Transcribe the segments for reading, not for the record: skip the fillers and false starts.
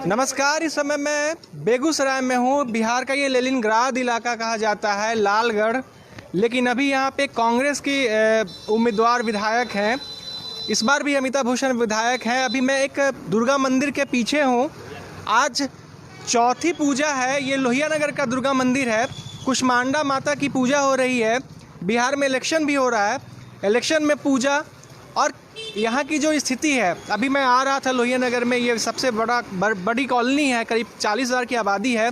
नमस्कार, इस समय मैं बेगूसराय में हूँ। बिहार का ये लेनिनग्राद इलाका कहा जाता है, लालगढ़। लेकिन अभी यहाँ पे कांग्रेस की उम्मीदवार विधायक हैं। इस बार भी अमिता भूषण विधायक हैं। अभी मैं एक दुर्गा मंदिर के पीछे हूँ। आज चौथी पूजा है। ये लोहिया नगर का दुर्गा मंदिर है। कुष्मांडा माता की पूजा हो रही है। बिहार में इलेक्शन भी हो रहा है। इलेक्शन में पूजा और यहाँ की जो स्थिति है, अभी मैं आ रहा था लोहिया नगर में। ये सबसे बड़ी कॉलोनी है, करीब 40,000 की आबादी है।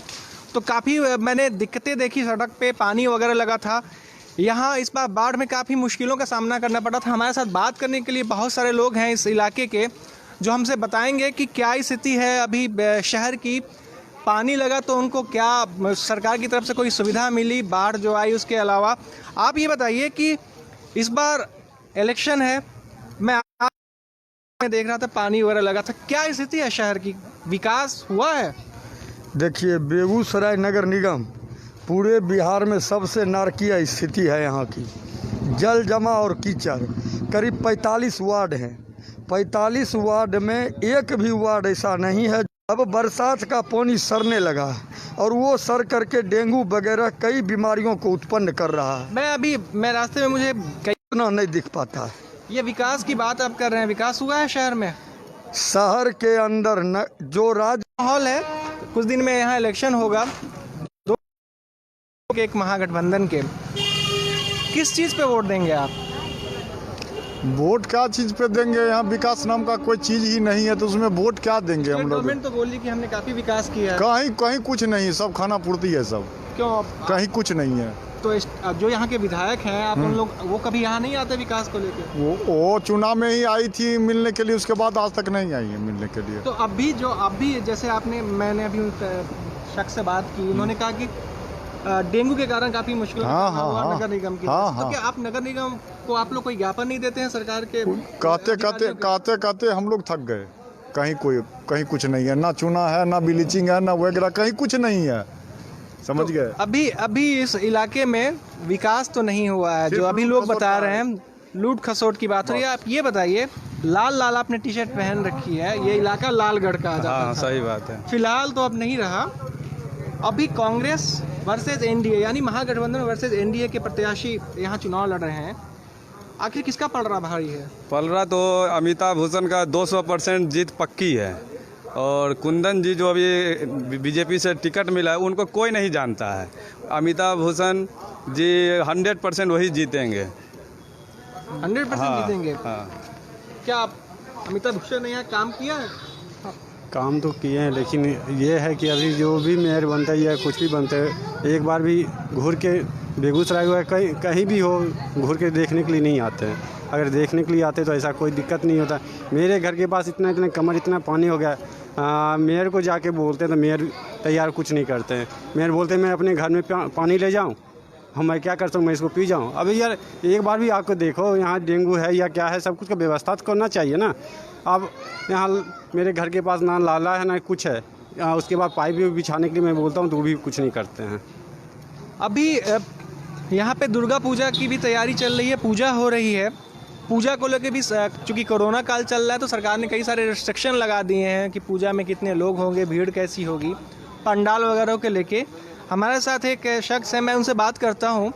तो काफ़ी मैंने दिक्कतें देखी। सड़क पे पानी वगैरह लगा था। यहाँ इस बार बाढ़ में काफ़ी मुश्किलों का सामना करना पड़ा था। हमारे साथ बात करने के लिए बहुत सारे लोग हैं इस इलाके के, जो हमसे बताएंगे कि क्या स्थिति है अभी शहर की। पानी लगा तो उनको क्या सरकार की तरफ से कोई सुविधा मिली, बाढ़ जो आई उसके अलावा। आप ये बताइए कि इस बार इलेक्शन है, मैं देख रहा था पानी वगैरह लगा था, क्या स्थिति है शहर की? विकास हुआ है? देखिए, बेगूसराय नगर निगम पूरे बिहार में सबसे नारकीय स्थिति है। यहाँ की जल जमा और कीचड़। करीब 45 वार्ड हैं। 45 वार्ड में एक भी वार्ड ऐसा नहीं है। अब बरसात का पानी सड़ने लगा और वो सड़ करके डेंगू वगैरह कई बीमारियों को उत्पन्न कर रहा है। मैं रास्ते में मुझे इतना नहीं दिख पाता है। ये विकास की बात आप कर रहे हैं, विकास हुआ है शहर में? शहर के अंदर जो माहौल है, कुछ दिन में यहाँ इलेक्शन होगा, एक महागठबंधन के। किस चीज़ पे वोट देंगे आप? वोट क्या चीज़ पे देंगे? यहाँ विकास नाम का कोई चीज़ ही नहीं है, तो उसमें वोट क्या देंगे हम लोग? गवर्नमेंट तो बोली कि हमने काफ़ी विकास किया है। कहीं कहीं कुछ नहीं, सब खाना पूर्ति है सब। क्यों? कहीं कुछ नहीं है। तो जो यहाँ के विधायक हैं, आप उन लोग, वो कभी यहाँ नहीं आते विकास को लेकर? वो चुनाव में ही आई थी मिलने के लिए, उसके बाद आज तक नहीं आई है मिलने के लिए। तो अब भी जैसे मैंने अभी उन शख्स से बात की, उन्होंने कहा कि डेंगू के कारण काफी मुश्किल हुआ नगर निगम की। तो क्या आप नगर निगम को आप लोग कोई ज्ञापन नहीं देते हैं सरकार के? कहते हम लोग थक गए। कहीं कुछ नहीं है, ना चुना है, ना ब्लीचिंग है, ना वगैरह, कहीं कुछ नहीं है। समझ गए? अभी इस इलाके में विकास तो नहीं हुआ है, जो अभी लोग बता रहे हैं। लूट खसोट की बात हो रही है। आप ये बताइए, लाल आपने टी शर्ट पहन रखी है, ये इलाका लालगढ़ का हाँ, सही बात है। फिलहाल तो अब नहीं रहा। अभी कांग्रेस वर्सेज एनडीए, यानी महागठबंधन वर्सेज एनडीए के प्रत्याशी यहाँ चुनाव लड़ रहे हैं। आखिर किसका पल रहा भारी है? पल रहा तो अमिता भूषण का 200% जीत पक्की है। और कुंदन जी जो अभी बीजेपी से टिकट मिला है, उनको कोई नहीं जानता है। अमिता भूषण जी 100% वही जीतेंगे। 100% जीतेंगे? हाँ। क्या अमिता भूषण ने यहाँ काम किया है? काम तो किए हैं, लेकिन ये है कि अभी जो भी मेयर बनता है या कुछ भी बनता है, एक बार भी घूर के बेगूसराय हुआ कहीं भी हो, घूर के देखने के लिए नहीं आते हैं। अगर देखने के लिए आते तो ऐसा कोई दिक्कत नहीं होता। मेरे घर के पास इतना कमर इतना पानी हो गया, मेयर को जाके बोलते हैं तो मेयर तैयार कुछ नहीं करते हैं। मेयर बोलते हैं मैं अपने घर में पानी ले जाऊँ, मैं क्या करता हूँ, मैं इसको पी जाऊँ। अभी यार एक बार भी आपको देखो यहाँ डेंगू है या क्या है, सब कुछ का व्यवस्था तो करना चाहिए ना। अब यहाँ मेरे घर के पास ना नाला है ना कुछ है, उसके बाद पाइप भी बिछाने के लिए मैं बोलता हूँ तो वो भी कुछ नहीं करते हैं। अभी यहाँ पे दुर्गा पूजा की भी तैयारी चल रही है, पूजा हो रही है। पूजा को लेकर भी चूँकि कोरोना काल चल रहा है, तो सरकार ने कई सारे रिस्ट्रिक्शन लगा दिए हैं कि पूजा में कितने लोग होंगे, भीड़ कैसी होगी, पंडाल वगैरह के लेके। हमारे साथ एक शख्स है, मैं उनसे बात करता हूँ।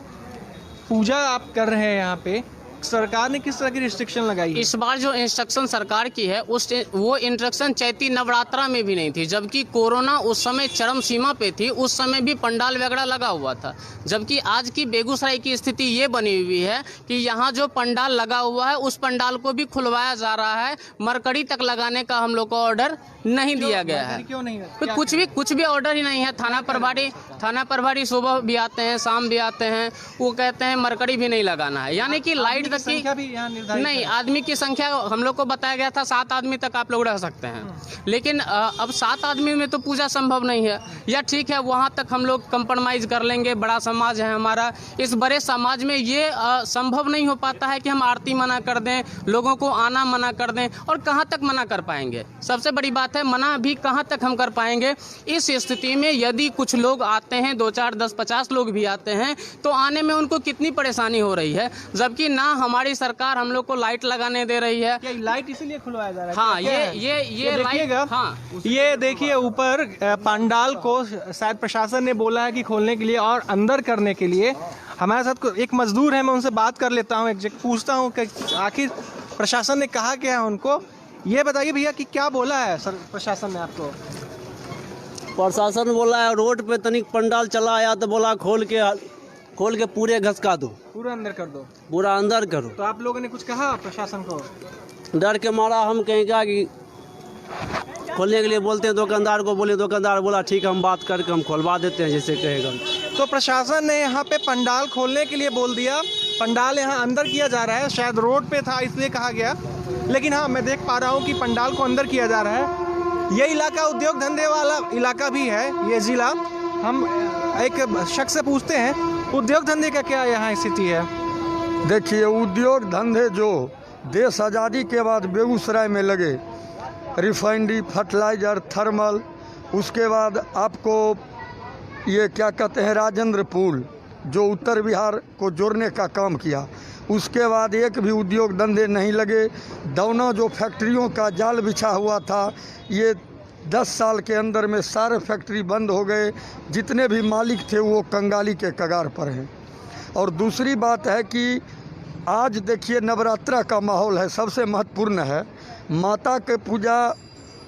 पूजा आप कर रहे हैं यहाँ पे, सरकार ने किस तरह की रिस्ट्रिक्शन लगाई है? इस बार जो इंस्ट्रक्शन सरकार की है वो इंस्ट्रक्शन चैती नवरात्रा में भी नहीं थी, जबकि कोरोना उस समय चरम सीमा पे थी। उस समय भी पंडाल वगैरह लगा हुआ था। जबकि आज की बेगूसराय की स्थिति ये बनी हुई है कि यहाँ जो पंडाल लगा हुआ है उस पंडाल को भी खुलवाया जा रहा है। मरकड़ी तक लगाने का हम लोग को ऑर्डर नहीं दिया गया है। क्यों नहीं? कुछ भी ऑर्डर ही नहीं है। थाना प्रभारी सुबह भी आते हैं, शाम भी आते हैं, वो कहते हैं मरकड़ी भी नहीं लगाना है। यानी कि लाइट तक की नहीं, आदमी की संख्या हम लोग को बताया गया था 7 आदमी तक आप लोग रह सकते हैं। लेकिन अब 7 आदमी में तो पूजा संभव नहीं है। या ठीक है, वहाँ तक हम लोग कंप्रोमाइज़ कर लेंगे, बड़ा समाज है हमारा। इस बड़े समाज में ये संभव नहीं हो पाता है कि हम आरती मना कर दें, लोगों को आना मना कर दें। और कहाँ तक मना कर पाएंगे? सबसे बड़ी बात है, मना भी कहाँ तक हम कर पाएंगे? इस स्थिति में यदि कुछ लोग आते आते हैं, 2 4 10 50 लोग भी आते हैं, तो आने में उनको कितनी परेशानी हो रही है, जबकि ना हमारी सरकार हम लोग को लाइट लगाने दे रही है। क्या लाइट इसीलिए खुलवाया जा रहा है? हाँ, क्या है? ये लाइट, देखिएगा, हाँ, ये देखिए ऊपर पंडाल को शायद प्रशासन ने बोला है कि खोलने के लिए और अंदर करने के लिए। हमारे साथ एक मजदूर है, मैं उनसे बात कर लेता हूँ, पूछता हूँ कि आखिर प्रशासन ने कहा क्या है उनको। ये बताइए भैया कि क्या बोला है सर प्रशासन ने आपको? प्रशासन बोला है रोड पे तनिक पंडाल चला आया तो बोला खोल के पूरे घसका दो, पूरा अंदर कर दो, पूरा अंदर करो। तो आप लोगों ने कुछ कहा प्रशासन को? डर के मारा हम कहीं क्या कि खोलने के लिए बोलते हैं दुकानदार को, बोले दुकानदार बोला ठीक हम बात करके हम खोलवा देते हैं जैसे कहेगा। तो प्रशासन ने यहाँ पे पंडाल खोलने के लिए बोल दिया, पंडाल यहाँ अंदर किया जा रहा है, शायद रोड पे था इसलिए कहा गया, लेकिन हाँ मैं देख पा रहा हूँ कि पंडाल को अंदर किया जा रहा है। ये इलाका उद्योग धंधे वाला इलाका भी है, ये ज़िला। हम एक शख्स से पूछते हैं उद्योग धंधे का क्या यहाँ स्थिति है। देखिए उद्योग धंधे जो देश आज़ादी के बाद बेगूसराय में लगे, रिफाइनरी, फर्टिलाइज़र, थर्मल, उसके बाद आपको ये क्या कहते हैं राजेंद्र पुल जो उत्तर बिहार को जोड़ने का काम किया, उसके बाद एक भी उद्योग धंधे नहीं लगे। दौना जो फैक्ट्रियों का जाल बिछा हुआ था, ये 10 साल के अंदर में सारे फैक्ट्री बंद हो गए, जितने भी मालिक थे वो कंगाली के कगार पर हैं। और दूसरी बात है कि आज देखिए नवरात्रा का माहौल है, सबसे महत्वपूर्ण है, माता के पूजा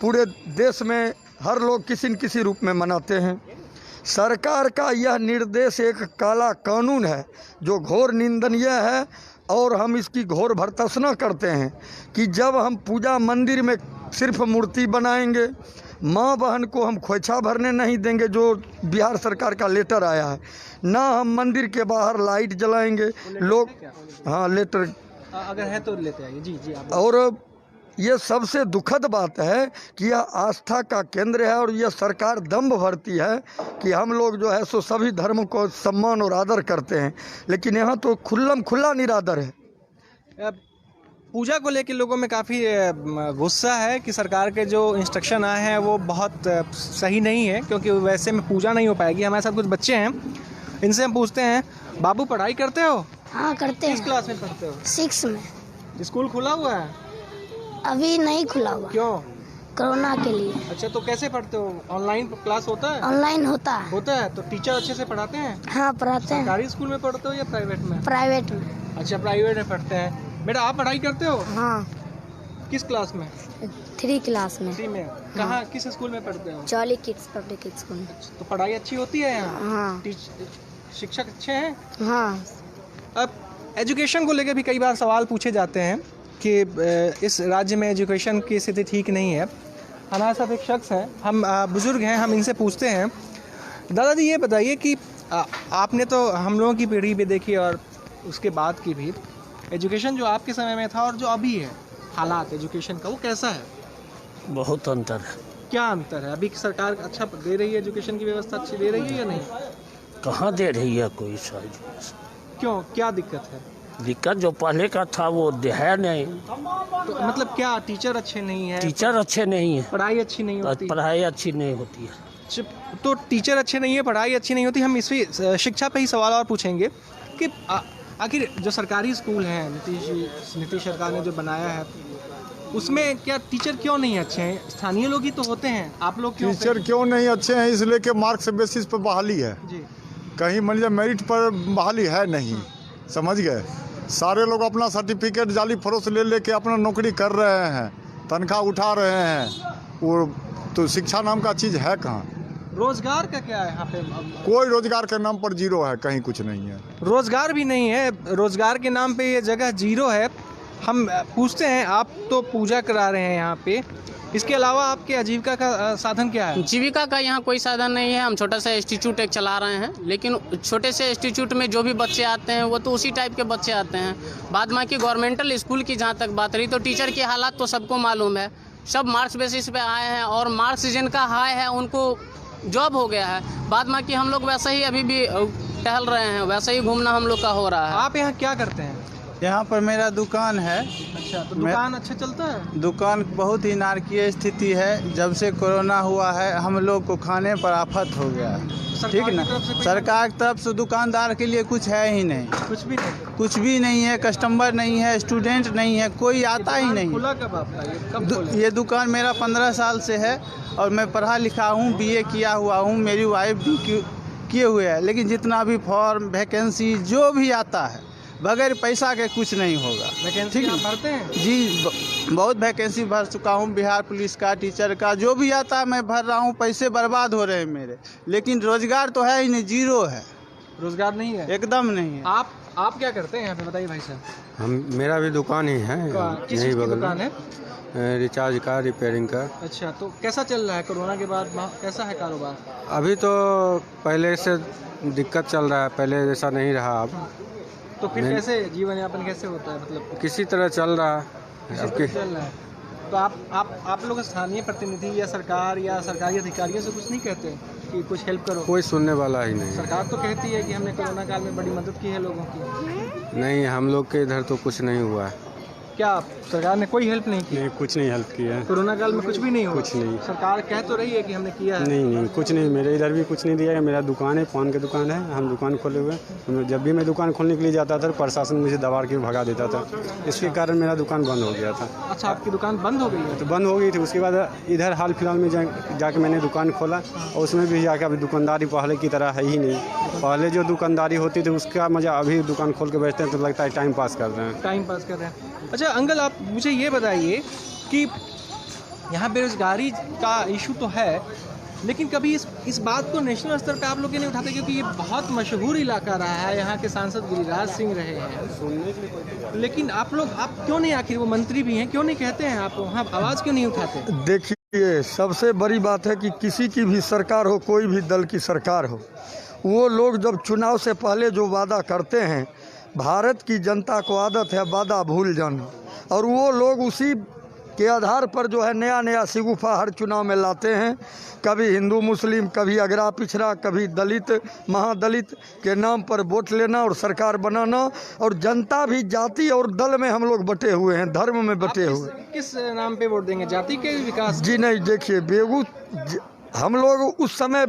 पूरे देश में हर लोग किसी न किसी रूप में मनाते हैं। सरकार का यह निर्देश एक काला कानून है जो घोर निंदनीय है, और हम इसकी घोर भर्त्सना करते हैं कि जब हम पूजा मंदिर में सिर्फ मूर्ति बनाएंगे, माँ बहन को हम खोइछा भरने नहीं देंगे जो बिहार सरकार का लेटर आया है, ना हम मंदिर के बाहर लाइट जलाएंगे लोग। हाँ लेटर अगर है तो लेते आइए। जी जी आप। और ये सबसे दुखद बात है कि यह आस्था का केंद्र है और यह सरकार दम्भ भरती है कि हम लोग जो है सो सभी धर्म को सम्मान और आदर करते हैं, लेकिन यहाँ तो खुला निरादर है। पूजा को लेकर लोगों में काफ़ी गुस्सा है कि सरकार के जो इंस्ट्रक्शन आए हैं वो बहुत सही नहीं है, क्योंकि वैसे में पूजा नहीं हो पाएगी। हमारे साथ कुछ बच्चे हैं, इनसे हम पूछते हैं, बाबू पढ़ाई करते हो? हाँ करते हैं। किस क्लास में पढ़ते हो? 6 में। स्कूल खुला हुआ है? अभी नहीं खुला हुआ। क्यों? कोरोना के लिए। अच्छा, तो कैसे पढ़ते हो? ऑनलाइन क्लास होता है? ऑनलाइन होता है। होता है। तो टीचर अच्छे से पढ़ाते हैं? हाँ पढ़ाते हैं। सरकारी स्कूल में पढ़ते हो या प्राइवेट में? प्राइवेट में। अच्छा, प्राइवेट में पढ़ते हैं। बेटा आप पढ़ाई करते हो? हाँ। किस क्लास में? 3 क्लास में। 3 में। कहाँ किस स्कूल में पढ़ते हो? जॉली किड्स पब्लिक स्कूल में। तो पढ़ाई अच्छी होती है यहाँ? हाँ। शिक्षक अच्छे हैं? हाँ। अब एजुकेशन को लेकर भी कई बार सवाल पूछे जाते हैं कि इस राज्य में एजुकेशन की स्थिति ठीक नहीं है। हमारे साथ एक शख्स हैं, हम बुज़ुर्ग हैं, हम इनसे पूछते हैं, दादाजी ये बताइए कि आपने तो हम लोगों की पीढ़ी भी देखी और उसके बाद की भी, एजुकेशन जो आपके समय में था और जो अभी है हालात एजुकेशन का, वो कैसा है? बहुत अंतर है। क्या अंतर है? अभी की सरकार अच्छा दे रही है, एजुकेशन की व्यवस्था अच्छी दे रही है या नहीं? कहाँ दे रही है कोई साइड। क्यों, क्या दिक्कत है? दिक्कत जो पहले का था वो है नहीं। तो मतलब क्या टीचर अच्छे नहीं है? टीचर अच्छे नहीं है, पढ़ाई अच्छी नहीं होती? पढ़ाई अच्छी नहीं होती है। तो टीचर अच्छे नहीं है, पढ़ाई अच्छी नहीं होती। हम इसी शिक्षा पे ही सवाल और पूछेंगे कि आखिर जो सरकारी स्कूल हैं नीतीश सरकार ने जो बनाया है, उसमें क्या टीचर क्यों नहीं अच्छे हैं? स्थानीय लोग ही तो होते हैं, आप लोग क्यों? टीचर क्यों नहीं अच्छे हैं? इसलिए कि मार्क्स बेसिस पर बहाली है जी। कहीं मान लीजिए मेरिट पर बहाली है नहीं, समझ गए। सारे लोग अपना सर्टिफिकेट जाली फरोश ले लेके अपना नौकरी कर रहे हैं, तनख्वाह उठा रहे हैं, वो तो शिक्षा नाम का चीज़ है कहाँ? रोजगार का क्या है यहाँ पे? कोई रोजगार के नाम पर जीरो है, कहीं कुछ नहीं है। रोजगार भी नहीं है, रोजगार के नाम पे ये जगह जीरो है। हम पूछते हैं, आप तो पूजा करा रहे हैं यहाँ पे, इसके अलावा आपके आजीविका का साधन क्या है? जीविका का यहाँ कोई साधन नहीं है। हम छोटा सा इंस्टीट्यूट एक चला रहे हैं, लेकिन छोटे से इंस्टीट्यूट में जो भी बच्चे आते हैं वो तो उसी टाइप के बच्चे आते हैं। बाद में की गवर्नमेंटल स्कूल की जहाँ तक बात रही, तो टीचर की हालात तो सबको मालूम है, सब मार्क्स बेसिस पे आए हैं और मार्क्स जिनका हाई है उनको जॉब हो गया है। बाद में कि हम लोग वैसे ही अभी भी टहल रहे हैं, वैसे ही घूमना हम लोग का हो रहा है। आप यहाँ क्या करते हैं? यहाँ पर मेरा दुकान है। अच्छा, तो दुकान अच्छा चलता है? दुकान बहुत ही नारकीय स्थिति है। जब से कोरोना हुआ है हम लोग को खाने पर आफत हो गया है। ठीक ना, सरकार की तरफ से दुकानदार के लिए कुछ है ही नहीं, कुछ भी नहीं, कुछ भी नहीं है। कस्टमर नहीं है, स्टूडेंट नहीं है, कोई आता ही नहीं। खुला कब आपका? ये कब खोला? ये दुकान मेरा 15 साल से है और मैं पढ़ा लिखा हूँ, BA किया हुआ हूँ। मेरी वाइफ भी किए हुए है, लेकिन जितना भी फॉर्म वैकेंसी जो भी आता है बगैर पैसा के कुछ नहीं होगा। वैकेंसी आप भरते हैं? जी, बहुत वैकेंसी भर चुका हूँ। बिहार पुलिस का, टीचर का, जो भी आता है मैं भर रहा हूँ। पैसे बर्बाद हो रहे हैं मेरे, लेकिन रोजगार तो है ही नहीं, जीरो है। रोजगार नहीं है? एकदम नहीं है। आप क्या करते हैं यहाँ पे, बताइए भाई साहब। मेरा भी दुकान ही है, किस चीज़ की दुकान है? रिचार्ज का, रिपेयरिंग का। अच्छा, तो कैसा चल रहा है कोरोना के बाद, कैसा है कारोबार? अभी तो पहले से दिक्कत चल रहा है, पहले जैसा नहीं रहा अब। तो फिर कैसे जीवन यापन कैसे होता है, मतलब किसी तरह चल रहा है चल रहा है? तो आप लोग स्थानीय प्रतिनिधि या सरकार या सरकारी अधिकारियों से कुछ नहीं कहते कि कुछ हेल्प करो? कोई सुनने वाला ही नहीं। सरकार तो कहती है कि हमने कोरोना काल में बड़ी मदद की है लोगों की। नहीं, हम लोग के इधर तो कुछ नहीं हुआ है। क्या सरकार ने कोई हेल्प नहीं की? नहीं, कुछ नहीं हेल्प किया है। कोरोना काल में कुछ भी नहीं हुआ? कुछ नहीं। सरकार कह तो रही है कि हमने किया है। नहीं, कुछ नहीं। मेरे इधर भी कुछ नहीं दिया है। मेरा दुकान है, पान की दुकान है, हम दुकान खोले हुए हैं। जब भी मैं दुकान खोलने के लिए जाता था प्रशासन मुझे दबाड़ के भगा देता था, इसके कारण मेरा दुकान बंद हो गया था। अच्छा, आपकी दुकान बंद हो गई है? तो बंद हो गई थी। उसके बाद इधर हाल फिलहाल में जाके मैंने दुकान खोला और उसमें भी जाके अभी दुकानदारी पहले की तरह है ही नहीं। पहले जो दुकानदारी होती थी उसका मजा, अभी दुकान खोल के बैठते हैं तो लगता है टाइम पास कर रहे हैं। टाइम पास कर रहे हैं। अच्छा अंकल, आप मुझे ये बताइए कि यहाँ बेरोजगारी का इशू तो है, लेकिन कभी इस बात को नेशनल स्तर पे आप लोग नहीं उठाते? क्योंकि ये बहुत मशहूर इलाका रहा है, यहाँ के सांसद गिरिराज सिंह रहे हैं, लेकिन आप क्यों नहीं, आखिर वो मंत्री भी हैं, क्यों नहीं कहते हैं आप वहाँ आवाज़ क्यों नहीं उठाते? देखिए, सबसे बड़ी बात है कि किसी की भी सरकार हो, कोई भी दल की सरकार हो, वो लोग जब चुनाव से पहले जो वादा करते हैं, भारत की जनता को आदत है वादा भूल जाना, और वो लोग उसी के आधार पर जो है नया नया शिगुफा हर चुनाव में लाते हैं। कभी हिंदू मुस्लिम, कभी अगरा पिछड़ा, कभी दलित महादलित के नाम पर वोट लेना और सरकार बनाना। और जनता भी जाति और दल में हम लोग बटे हुए हैं, धर्म में बटे हुए। किस नाम पे वोट देंगे, जाति के विकास? जी नहीं, देखिए हम लोग उस समय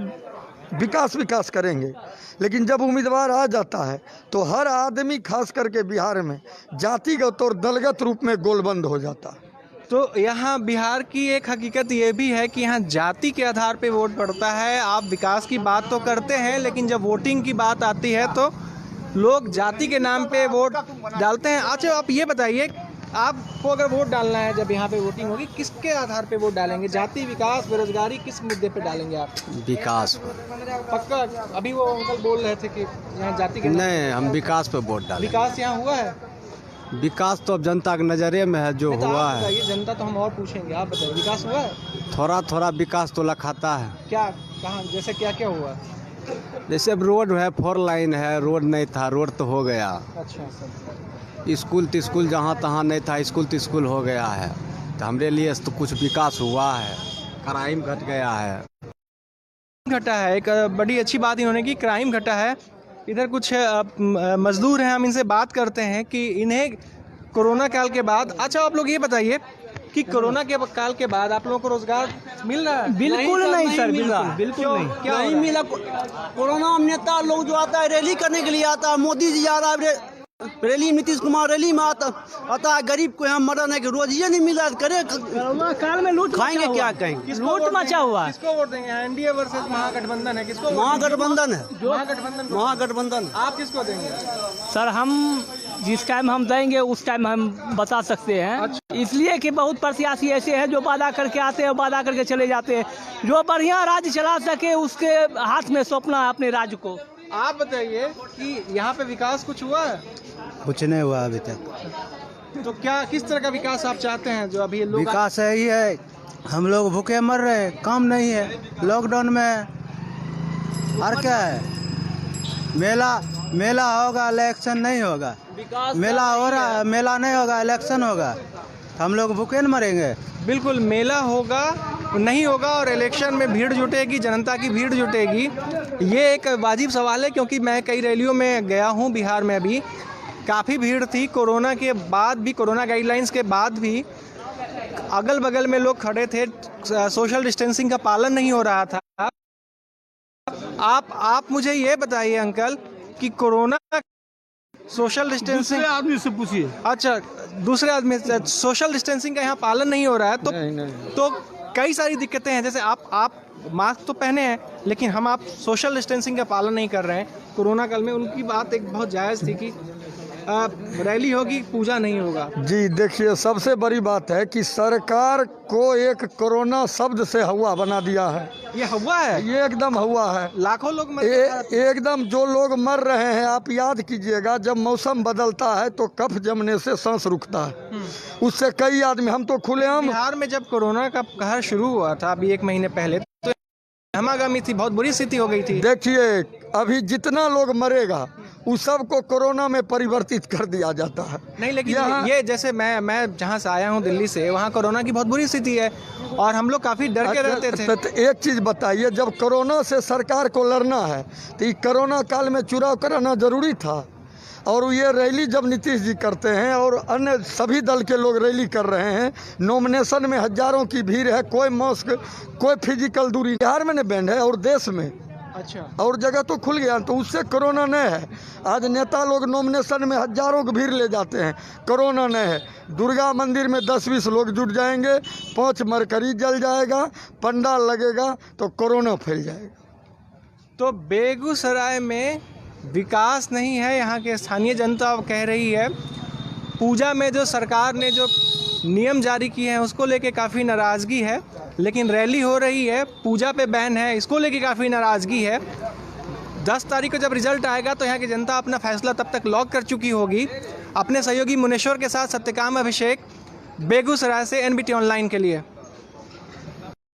विकास करेंगे, लेकिन जब उम्मीदवार आ जाता है तो हर आदमी, खास करके बिहार में, जातिगत और दलगत रूप में गोलबंद हो जाता है। तो यहाँ बिहार की एक हकीकत ये भी है कि यहाँ जाति के आधार पे वोट पड़ता है। आप विकास की बात तो करते हैं, लेकिन जब वोटिंग की बात आती है तो लोग जाति के नाम पे वोट डालते हैं। अच्छा, आप ये बताइए, आपको अगर वोट डालना है, जब यहाँ पे वोटिंग होगी, किसके आधार पे वोट डालेंगे? जाति, विकास, बेरोजगारी, किस मुद्दे पे डालेंगे आप? विकास। पक्का? अभी वो अंकल बोल रहे थे कि यहाँ जाति के नहीं, हम विकास पे वोट डालेंगे। विकास यहाँ हुआ है? विकास तो अब जनता के नज़रिए में है, जो हुआ है। ये जनता तो हम और पूछेंगे, आप बताइए, विकास हुआ है? थोड़ा थोड़ा विकास तो लखाता है। क्या, कहाँ, जैसे क्या क्या हुआ? जैसे अब रोड है, 4 लाइन है, रोड नहीं था, रोड तो हो गया। अच्छा सर। स्कूल जहाँ तहाँ नहीं था, स्कूल हो गया है। तो हमारे लिए तो कुछ विकास हुआ है। क्राइम घट गया है। घटा है, एक बड़ी अच्छी बात इन्होंने की, क्राइम घटा है। इधर कुछ मजदूर हैं, हम इनसे बात करते हैं कि इन्हें कोरोना काल के बाद, अच्छा आप लोग ये बताइए कि कोरोना के काल के बाद आप लोगों को रोजगार मिल रहा है? बिल्कुल नहीं सर, बिल्कुल नहीं। क्या नहीं मिला। कोरोना में नेता लोग जो आता है रैली करने के लिए आता है, मोदी जी आ रहा है रैली, नीतीश कुमार रैली में आता है, गरीब को यहाँ मदद है कि रोज ये नहीं मिला, करे काल में लूट खाएंगे क्या कहेंगे? लूट मचा हुआ है। किसको वोट देंगे? एनडीए वर्सेस महागठबंधन है, किसको? महागठबंधन है। महागठबंधन। आप किसको देंगे? सर हम जिस टाइम हम देंगे उस टाइम हम बता सकते हैं। अच्छा। इसलिए कि बहुत प्रत्याशी ऐसे हैं जो वादा करके आते हैं, वादा करके चले जाते हैं। जो बढ़िया राज्य चला सके उसके हाथ में सौंपना है अपने राज्य को। आप बताइए कि यहाँ पे विकास कुछ हुआ है? कुछ नहीं हुआ अभी तक। तो क्या, किस तरह का विकास आप चाहते हैं? जो अभी लोग विकास है ही है, हम लोग भूखे मर रहे हैं, काम नहीं है, लॉकडाउन में। और क्या है, मेला होगा, इलेक्शन नहीं होगा। मेला हो रहा है, मेला नहीं होगा, इलेक्शन होगा, हम लोग भूखे न मरेंगे। बिल्कुल, मेला होगा नहीं होगा और इलेक्शन में भीड़ जुटेगी, जनता की भीड़ जुटेगी। ये एक वाजिब सवाल है, क्योंकि मैं कई रैलियों में गया हूँ बिहार में अभी, काफ़ी भीड़ थी। कोरोना के बाद भी, कोरोना गाइडलाइंस के बाद भी अगल बगल में लोग खड़े थे, सोशल डिस्टेंसिंग का पालन नहीं हो रहा था। आप मुझे ये बताइए अंकल कि कोरोना सोशल डिस्टेंसिंग आदमी से पूछिए। अच्छा, दूसरे आदमी सोशल डिस्टेंसिंग का यहाँ पालन नहीं हो रहा है, तो कई सारी दिक्कतें हैं। जैसे आप मास्क तो पहने हैं, लेकिन आप सोशल डिस्टेंसिंग का पालन नहीं कर रहे हैं। कोरोना काल में उनकी बात एक बहुत जायज़ थी कि रैली होगी, पूजा नहीं होगा। जी देखिए, सबसे बड़ी बात है कि सरकार को एक कोरोना शब्द से हवा बना दिया है। ये हवा है, ये एकदम हवा है। लाखों लोग एकदम जो लोग मर रहे हैं, आप याद कीजिएगा, जब मौसम बदलता है तो कफ जमने से सांस रुकता है, उससे कई आदमी, हम तो खुलेआम। बिहार में जब कोरोना का कहर शुरू हुआ था अभी 1 महीने पहले, तो हमागामी थी, बहुत बुरी स्थिति हो गई थी। देखिए, अभी जितना लोग मरेगा उस सब को कोरोना में परिवर्तित कर दिया जाता है। नहीं, लेकिन ये जैसे मैं जहाँ से आया हूँ दिल्ली से, वहाँ कोरोना की बहुत बुरी स्थिति है और हम लोग काफ़ी डर के रहते थे। तो एक चीज़ बताइए, जब कोरोना से सरकार को लड़ना है तो ये कोरोना काल में चुनाव कराना जरूरी था। और ये रैली जब नीतीश जी करते हैं और अन्य सभी दल के लोग रैली कर रहे हैं, नॉमिनेशन में हजारों की भीड़ है, कोई मास्क, कोई फिजिकल दूरी, बिहार में नहीं बैंड है और देश में, अच्छा, और जगह तो खुल गया, तो उससे कोरोना नहीं है। आज नेता लोग नॉमिनेशन में हजारों की भीड़ ले जाते हैं, कोरोना नहीं है। दुर्गा मंदिर में 10-20 लोग जुट जाएंगे, 5 मरकरी जल जाएगा, पंडाल लगेगा तो कोरोना फैल जाएगा। तो बेगूसराय में विकास नहीं है, यहाँ के स्थानीय जनता कह रही है। पूजा में जो सरकार ने जो नियम जारी किए हैं उसको लेके काफ़ी नाराज़गी है, लेकिन रैली हो रही है, पूजा पे बैन है, इसको लेके काफ़ी नाराज़गी है। 10 तारीख को जब रिजल्ट आएगा तो यहाँ की जनता अपना फैसला तब तक लॉक कर चुकी होगी। अपने सहयोगी मुनेश्वर के साथ सत्यकाम अभिषेक, बेगूसराय से NBT ऑनलाइन के लिए।